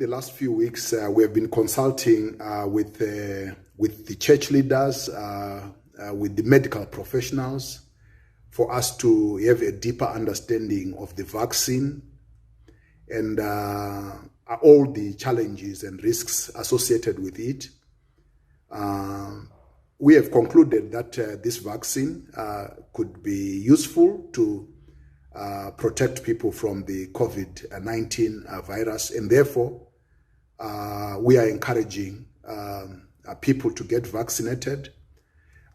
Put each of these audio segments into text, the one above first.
the last few weeks, we have been consulting with the church leaders, with the medical professionals, for us to have a deeper understanding of the vaccine and all the challenges and risks associated with it. We have concluded that this vaccine could be useful to protect people from the COVID-19 virus, and therefore we are encouraging people to get vaccinated.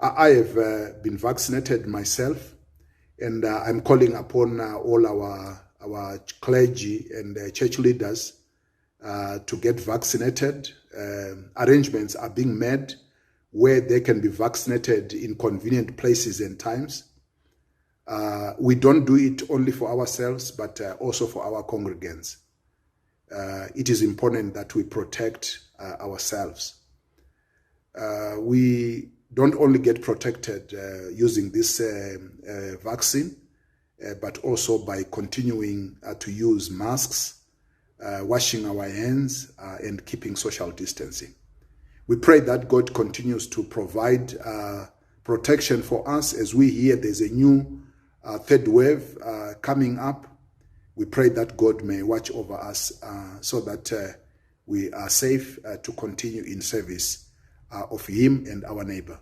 I have been vaccinated myself, and I'm calling upon all our clergy and church leaders to get vaccinated. Arrangements are being made where they can be vaccinated in convenient places and times. We don't do it only for ourselves, but also for our congregants. It is important that we protect ourselves. We don't only get protected using this vaccine, but also by continuing to use masks, washing our hands, and keeping social distancing. We pray that God continues to provide protection for us as we hear there's a new third wave coming up. We pray that God may watch over us so that we are safe to continue in service of Him and our neighbor.